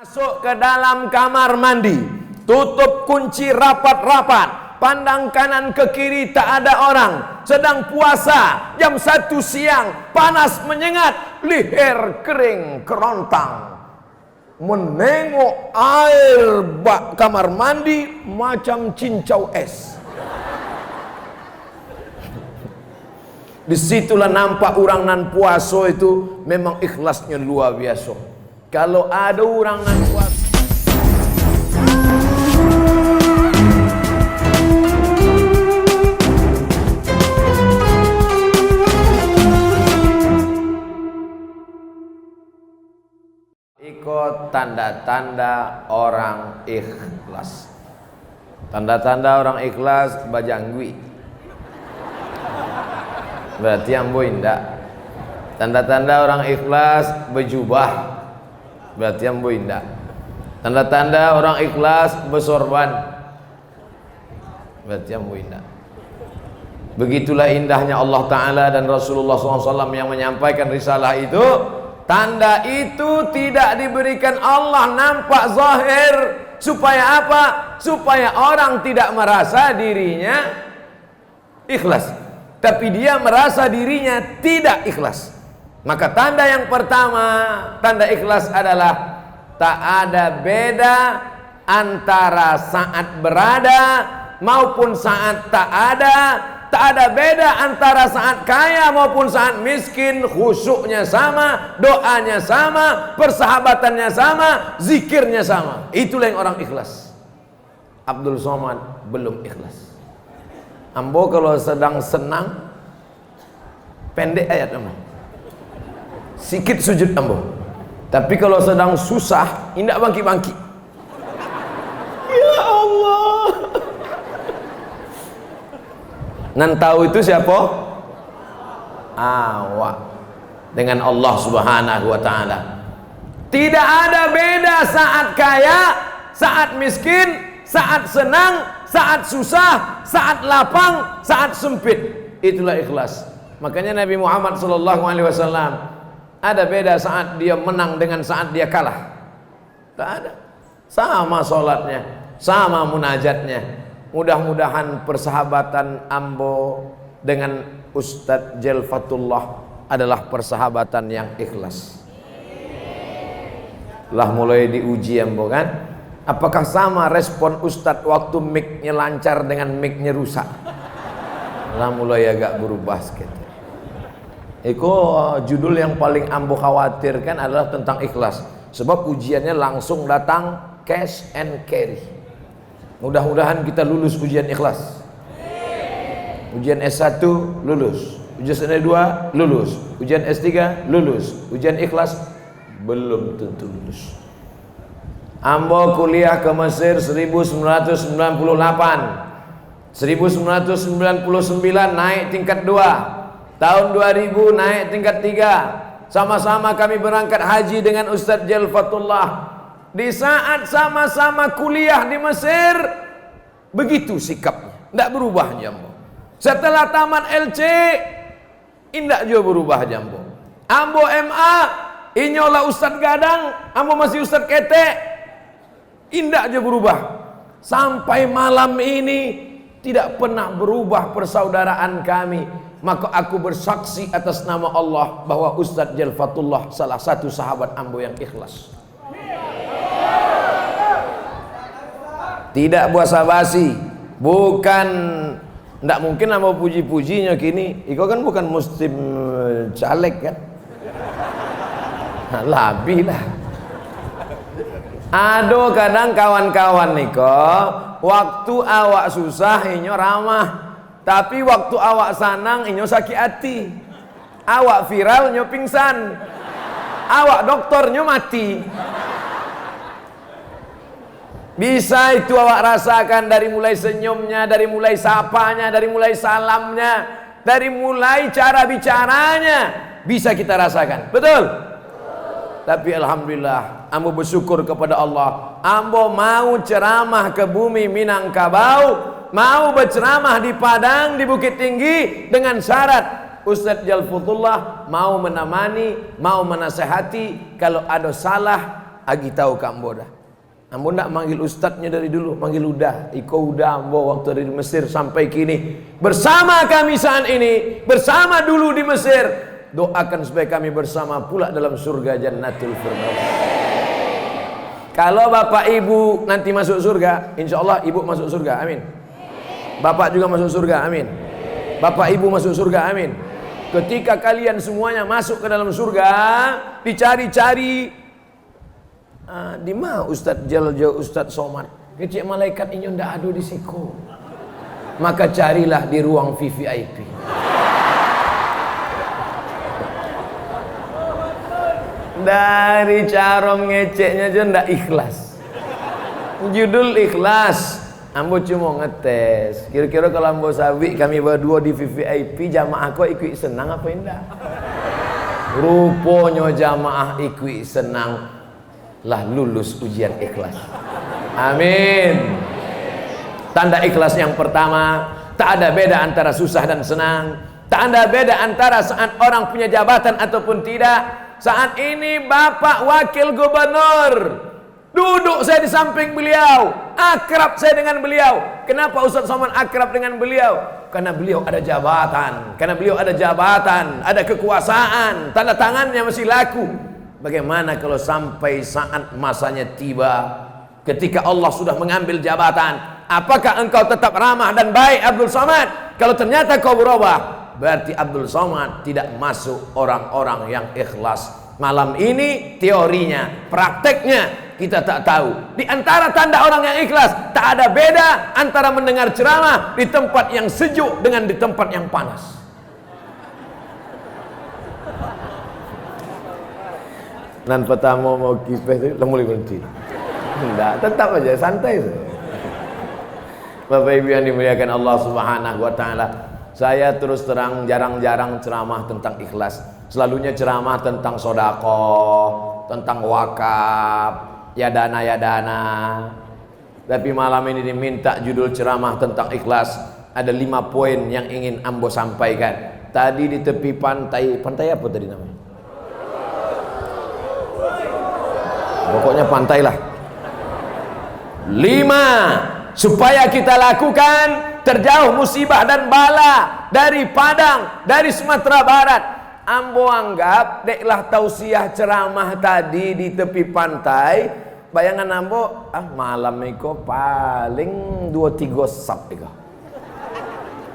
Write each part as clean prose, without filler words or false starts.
Masuk ke dalam kamar mandi, tutup kunci rapat-rapat, pandang kanan ke kiri tak ada orang, sedang puasa, jam 1 siang, panas menyengat, leher kering kerontang, menengok air bak kamar mandi macam cincau es. Disitulah nampak orang nan puasa itu memang ikhlasnya luar biasa. Kalau ada orang nan puasa, ikut tanda-tanda orang ikhlas. Tanda-tanda orang ikhlas bajanggui. Berarti ambo indah. Tanda-tanda orang ikhlas berjubah. Berarti ambo indah. Tanda-tanda orang ikhlas bersorban. Berarti ambo indah. Begitulah indahnya Allah Ta'ala dan Rasulullah SAW yang menyampaikan risalah itu. Tanda itu tidak diberikan Allah nampak zahir. Supaya apa? Supaya orang tidak merasa dirinya ikhlas, tapi dia merasa dirinya tidak ikhlas. Maka tanda yang pertama, tanda ikhlas adalah tak ada beda antara saat berada maupun saat tak ada. Tak ada beda antara saat kaya maupun saat miskin. Khusyuknya sama, doanya sama, persahabatannya sama, zikirnya sama. Itulah yang orang ikhlas. Abdul Somad belum ikhlas. Ambo kalau sedang senang pendek ayat ambo, sikit sujud ambo. Tapi kalau sedang susah indak bangki-bangki. Ya Allah. Nan tahu itu siapa? Awak dengan Allah Subhanahu wa Ta'ala. Tidak ada beda saat kaya, saat miskin, saat senang, saat susah, saat lapang, saat sempit. Itulah ikhlas. Makanya Nabi Muhammad SAW ada beda saat dia menang dengan saat dia kalah. Tak ada. Sama sholatnya, sama munajatnya. Mudah-mudahan persahabatan ambo dengan Ustadz Jelfatullah adalah persahabatan yang ikhlas. Lah mulai diuji ambo kan. Apakah sama respon Ustadz waktu mic-nya lancar dengan mic-nya rusak? Lah mulai agak berubah sedikit. Eko judul yang paling ambo khawatirkan adalah tentang ikhlas. Sebab ujiannya langsung datang cash and carry. Mudah-mudahan kita lulus ujian ikhlas. Ujian S1 lulus, ujian S2 lulus, ujian S3 lulus, ujian ikhlas belum tentu lulus. Ambo kuliah ke Mesir 1998, 1999 naik tingkat 2, tahun 2000 naik tingkat 3. Sama-sama kami berangkat haji dengan Ustadz Jelfatullah. Di saat sama-sama kuliah di Mesir, begitu sikapnya, tidak berubah jambo. Setelah tamat LC, tidak juga berubah jambo. Ambo MA, inyolah Ustadz Gadang, ambo masih Ustadz Kete, tidak juga berubah. Sampai malam ini tidak pernah berubah persaudaraan kami. Maka aku bersaksi atas nama Allah bahwa Ustadz Jelfatullah salah satu sahabat ambo yang ikhlas. Tidak basa-basi, bukan, tidak mungkin nama puji-pujinya kini. Iko kan bukan muslim caleg kan? Nah, lebih lah. Aduh kadang kawan-kawan niko, waktu awak susah inyo ramah, tapi waktu awak sanang inyo sakit hati. Awak viral inyo pingsan, awak doktor inyo mati. Bisa itu awak rasakan dari mulai senyumnya, dari mulai sapanya, dari mulai salamnya, dari mulai cara bicaranya. Bisa kita rasakan, betul? Tapi alhamdulillah, ambo bersyukur kepada Allah. Ambo mau ceramah ke bumi Minangkabau, mau berceramah di Padang, di Bukit Tinggi dengan syarat Ustadz Jelfatullah mau menemani, mau menasehati. Kalau ada salah agi tahu ka ambo dah. Ambo ndak manggil ustadznya dari dulu, manggil udah. Iko udah ambo waktu dari Mesir sampai kini bersama kami saat ini, bersama dulu di Mesir. Doakan supaya kami bersama pula dalam surga Jannatul Firdaus. Kalau bapak ibu nanti masuk surga, insya Allah ibu masuk surga, amin. Bapak juga masuk surga, amin. Bapak ibu masuk surga, amin. Ketika kalian semuanya masuk ke dalam surga, dicari-cari, di mana Ustadz Jaljo, Ustadz Somad? Kecik malaikat ini ndak ada di siku. Maka carilah di ruang VVIP. Dari carom ngeceknya aja ndak ikhlas. Judul ikhlas. Ambo cuma ngetes. Kira-kira kalau ambo sawi kami berdua di VVIP, jamaah kok ikut senang apa enggak? Rupanya jamaah ikut senang, lah lulus ujian ikhlas. Amin. Tanda ikhlas yang pertama, tak ada beda antara susah dan senang. Tak ada beda antara saat orang punya jabatan ataupun tidak. Saat ini Bapak Wakil Gubernur, duduk saya di samping beliau, akrab saya dengan beliau. Kenapa Ustaz Somad akrab dengan beliau? Karena beliau ada jabatan, karena beliau ada jabatan, ada kekuasaan, tanda tangannya masih laku. Bagaimana kalau sampai saat masanya tiba, ketika Allah sudah mengambil jabatan, apakah engkau tetap ramah dan baik Abdul Somad? Kalau ternyata kau berubah, berarti Abdul Somad tidak masuk orang-orang yang ikhlas. Malam ini teorinya, prakteknya kita tak tahu. Di antara tanda orang yang ikhlas, tak ada beda antara mendengar ceramah di tempat yang sejuk dengan di tempat yang panas. Nan pertama mau kipeh itu mulai berhenti. Enggak, tetap aja santai saja. Bapak Ibu yang dimuliakan Allah Subhanahu wa taala, saya terus terang jarang-jarang ceramah tentang ikhlas. Selalunya ceramah tentang sedekah, tentang wakaf, ya dana. Tapi malam ini diminta judul ceramah tentang ikhlas. Ada 5 poin yang ingin ambo sampaikan. Tadi di tepi pantai, pantai apa tadi namanya? Pokoknya pantai lah. 5 supaya kita lakukan terjauh musibah dan bala dari Padang, dari Sumatera Barat. Ambo anggap deklah tausiah ceramah tadi di tepi pantai. Bayangan ambo, malam itu paling 2-3 sab iko.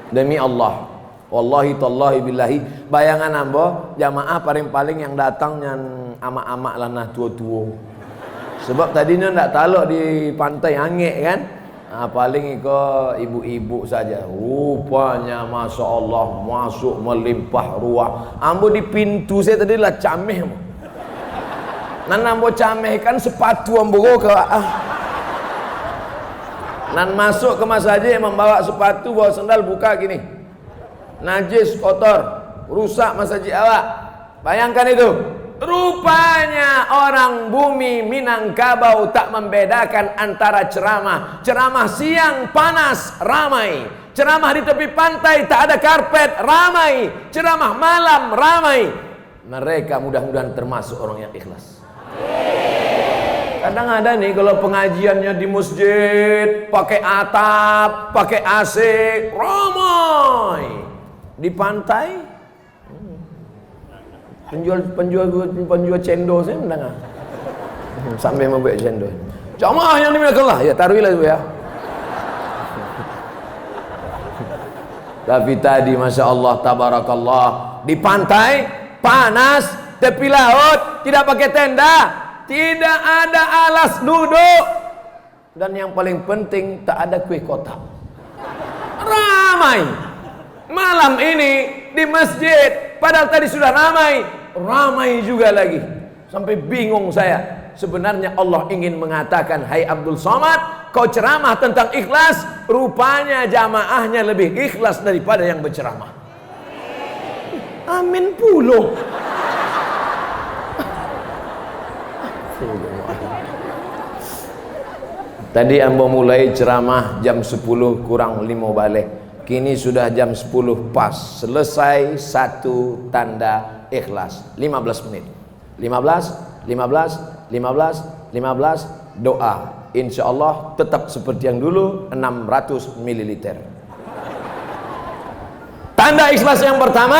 Demi Allah, wallahi tallahi billahi, bayangan ambo jamaah paling-paling yang datang yang amak-amak lanah tua-tua. Sebab tadinya ndak talok di pantai angek kan. Paling iko ibu-ibu saja. Rupanya Masya Allah masuk melimpah ruah. Ambo di pintu saya tadi lah cameh. Nan ambo cameh kan sepatu ambo ke Nan masuk ke masjid membawa sepatu, bawa sandal, buka gini. Najis, kotor, rusak masjid awak. Bayangkan itu. Rupanya orang bumi Minangkabau tak membedakan antara ceramah siang panas ramai, ceramah di tepi pantai tak ada karpet ramai, ceramah malam ramai. Mereka mudah-mudahan termasuk orang yang ikhlas. Kadang ada nih kalau pengajiannya di masjid pakai atap, pakai AC, ramai. Di pantai penjual cendol saya mendengar sampai membuat cendol. Jamaah yang dimuliakan Allah, ya taruhilah itu ya. Tapi tadi Masya Allah tabarakallah, di pantai panas, tepi laut, tidak pakai tenda, tidak ada alas duduk, dan yang paling penting tak ada kue kotak. Ramai malam ini di masjid, padahal tadi sudah ramai juga lagi. Sampai bingung saya. Sebenarnya Allah ingin mengatakan, hai Abdul Somad, kau ceramah tentang ikhlas, rupanya jamaahnya lebih ikhlas daripada yang berceramah. Amin puluh. Tadi ambo mulai ceramah jam 10 kurang 5 balik. Kini sudah jam 10 pas. Selesai satu tanda ikhlas. 15 menit. 15, 15 doa. Insya Allah tetap seperti yang dulu 600 ml. Tanda ikhlas yang pertama,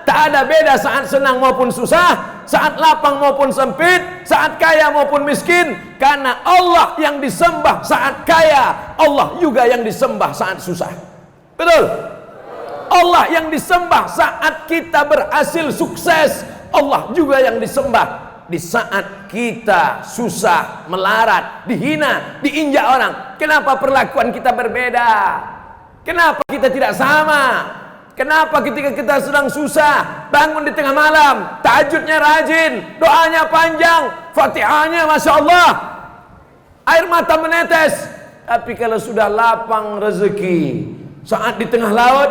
tak ada beda saat senang maupun susah, saat lapang maupun sempit, saat kaya maupun miskin, karena Allah yang disembah saat kaya, Allah juga yang disembah saat susah. Betul? Allah yang disembah saat kita berhasil sukses, Allah juga yang disembah di saat kita susah, melarat, dihina, diinjak orang. Kenapa perlakuan kita berbeda? Kenapa kita tidak sama? Kenapa ketika kita sedang susah, bangun di tengah malam, tahajudnya rajin, doanya panjang, Fatihahnya Masya Allah, air mata menetes. Tapi kalau sudah lapang rezeki, saat di tengah laut,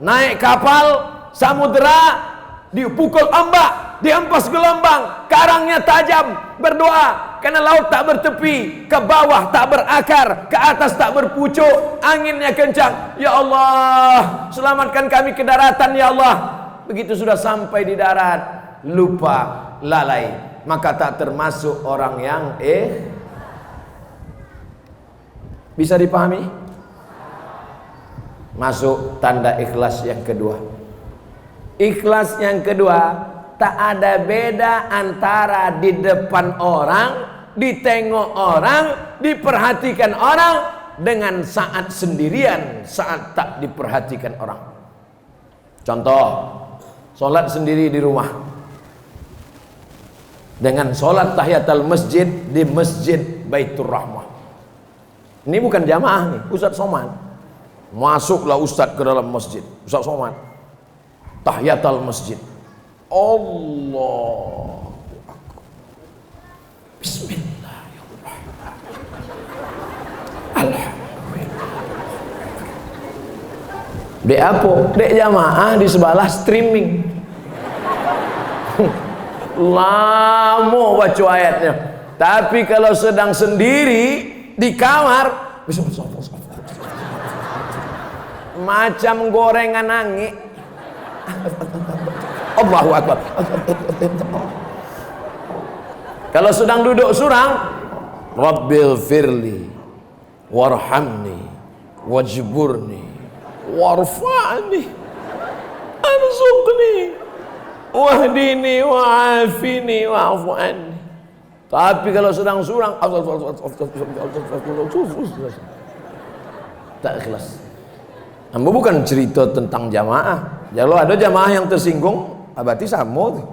naik kapal, samudera, dipukul ombak, dihempas gelombang, karangnya tajam, berdoa karena laut tak bertepi, ke bawah tak berakar, ke atas tak berpucuk, anginnya kencang. Ya Allah, selamatkan kami ke daratan ya Allah. Begitu sudah sampai di darat, lupa, lalai, maka tak termasuk orang yang bisa dipahami? Masuk tanda ikhlas yang kedua. Ikhlas yang kedua, tak ada beda antara di depan orang, ditengok orang, diperhatikan orang, dengan saat sendirian, saat tak diperhatikan orang. Contoh, sholat sendiri di rumah dengan sholat tahiyatul masjid di Masjid Baitur Rahmah. Ini bukan jamaah nih, Ustaz Somad. Masuklah Ustaz ke dalam masjid, Ustaz Somad, tahiyatul masjid, Allah, Bismillahirrahmanirrahim, Alhamdulillah. Dek apa? Dek jamaah di sebelah streaming. Lama baca ayatnya. Tapi kalau sedang sendiri di kamar, macam gorengan angin. Allahu Akbar. Kalau sedang duduk surang, Rabbil firli warhamni wajburni warfa'ni arzuqni wahdini wa'afini wa'afu anni. Tapi kalau sedang surang, tak ikhlas. Ambo bukan cerita tentang jamaah. Kalau ada jamaah yang tersinggung, berarti sama.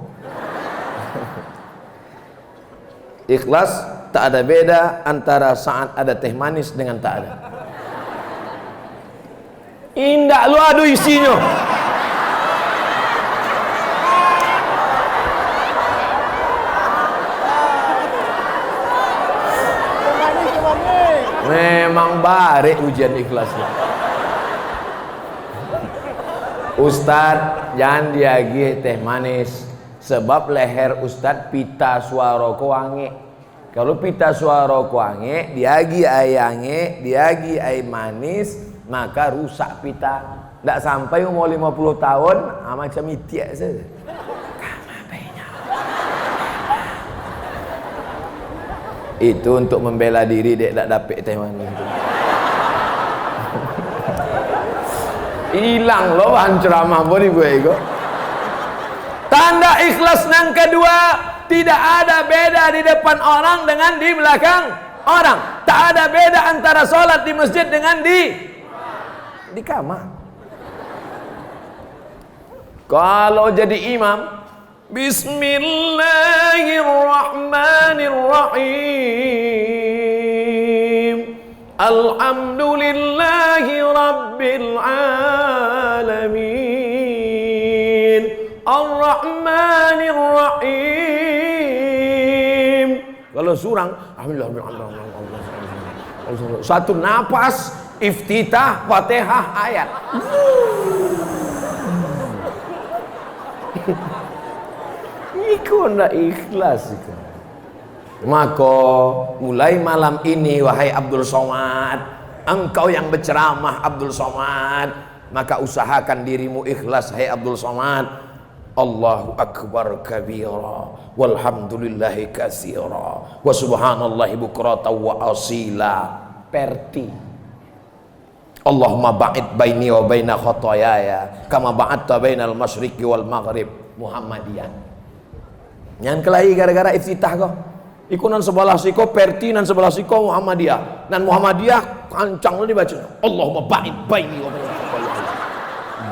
Ikhlas tak ada beda antara saat ada teh manis dengan tak ada. Indah lu adu isinya. Memang barik ujian ikhlasnya. Ustadz jangan diagi teh manis, sebab leher Ustadz pita suara wangi. Kalau pita suara wangi, diagi ayange, diagi air manis, maka rusak pita. Tidak sampai umur 50 tahun, macam itiak saja. Itu untuk membela diri dia tak dapat teh manis. Hilang loh bahan ceramah boleh gue ego. Tanda ikhlas yang kedua, tidak ada beda di depan orang dengan di belakang orang. Tak ada beda antara sholat di masjid dengan di kamar. Kalau jadi imam, Bismillahirrahmanirrahim, Alhamdulillahi Rabbil Alamin, Ar-Rahmanirrahim. Kalau surang, satu napas, iftitah, fatihah, ayat. Iku ndak ikhlas iku. Maka mulai malam ini wahai Abdul Somad, engkau yang berceramah Abdul Somad, maka usahakan dirimu ikhlas hai Abdul Somad. Allahu akbar kabira walhamdulillahi katsira wa subhanallahi bukratan wa asila. Perti. Allahumma ba'id baini wa baina khotoyaya kama ba'adta bainal masyriqi wal maghrib. Muhammadiyah. Yang kelahi gara-gara iftitah kok. Iku nan sebelah siko Perti, nan sebelah siko Muhammadiyah. Nan Muhammadiyah kancang lu dibaca. Allahumma ba'id baini wa baina khotoyaya.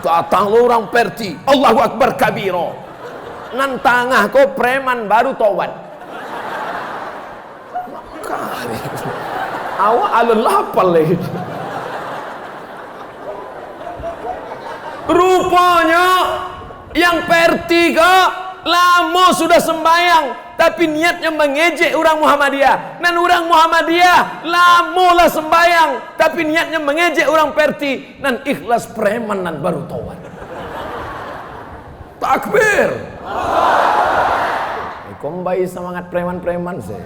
Datang lu orang Perti, Allahu akbar kabiro. Nan tangah kok preman baru tobat. Makanya awak alun lapal lagi. Rupanya yang Perti kok lama sudah sembayang tapi niatnya mengejek orang Muhammadiyah. Dan orang Muhammadiyah lama lah sembayang tapi niatnya mengejek orang Perti. Dan ikhlas preman dan baru taubat. Takbir. Kombai semangat preman-preman saya.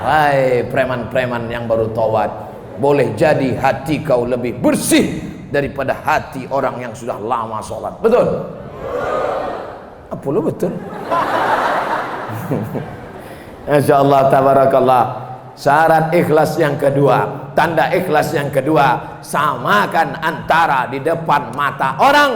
Hai preman-preman yang baru taubat, boleh jadi hati kau lebih bersih daripada hati orang yang sudah lama sholat. Betul? Apa lu betul? Insyaallah tabarakallah. Syarat ikhlas yang kedua, tanda ikhlas yang kedua, samakan antara di depan mata orang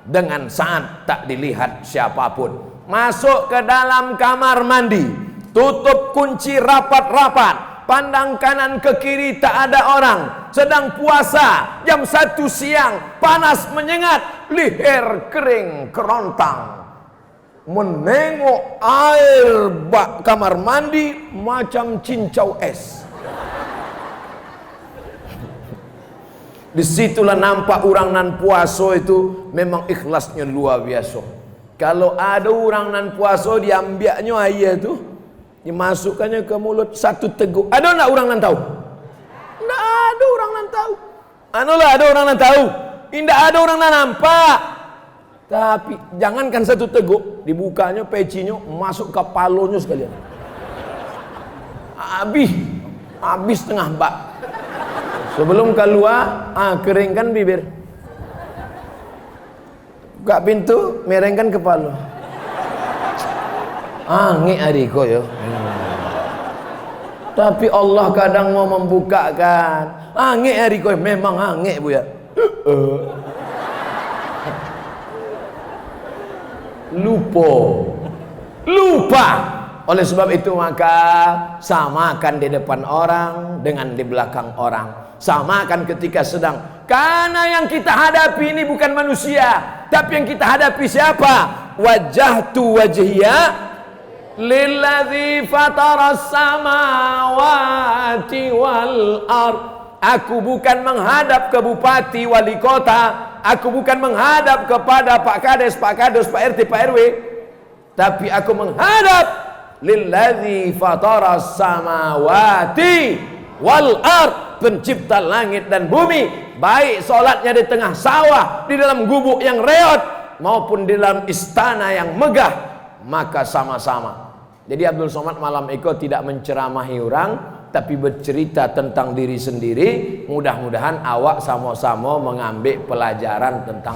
dengan saat tak dilihat siapapun. Masuk ke dalam kamar mandi, tutup kunci rapat-rapat, pandang kanan ke kiri tak ada orang, sedang puasa jam 1 siang, panas menyengat, leher kering kerontang, menengok air bak kamar mandi macam cincau es. Disitulah nampak orang nan puasa itu memang ikhlasnya luar biasa. Kalau ada orang nan puasa diambilnya air itu, dimasukkannya ke mulut satu teguk. Ada enggak orang nan tahu? Enggak ada orang nan tahu. Anulah ada orang nan tahu. Tidak ada orang nan nampak. Tapi jangankan satu teguk, dibukanya pecinya masuk ke palonya sekalian. Habis tengah bak. Sebelum keluar, keringkan bibir. Buka pintu, merengkan kepala. Angin adiko ya. Tapi Allah kadang mau membukakan. Angin adiko memang angin bu ya. Lupa. Oleh sebab itu maka samakan di depan orang dengan di belakang orang. Samakan ketika sedang. Karena yang kita hadapi ini bukan manusia, tapi yang kita hadapi siapa? Wajjahtu wajhiya lilladzi fataras samawati wal ard. Aku bukan menghadap ke bupati, wali kota. Aku bukan menghadap kepada Pak Kades, Pak Kadus, Pak RT, Pak RW. Tapi aku menghadap lilladzi fataras samawati wal ard, pencipta langit dan bumi. Baik solatnya di tengah sawah, di dalam gubuk yang reot, maupun di dalam istana yang megah, maka sama-sama. Jadi Abdul Somad malam itu tidak menceramahi orang, tapi bercerita tentang diri sendiri. Mudah-mudahan awak sama-sama mengambil pelajaran tentang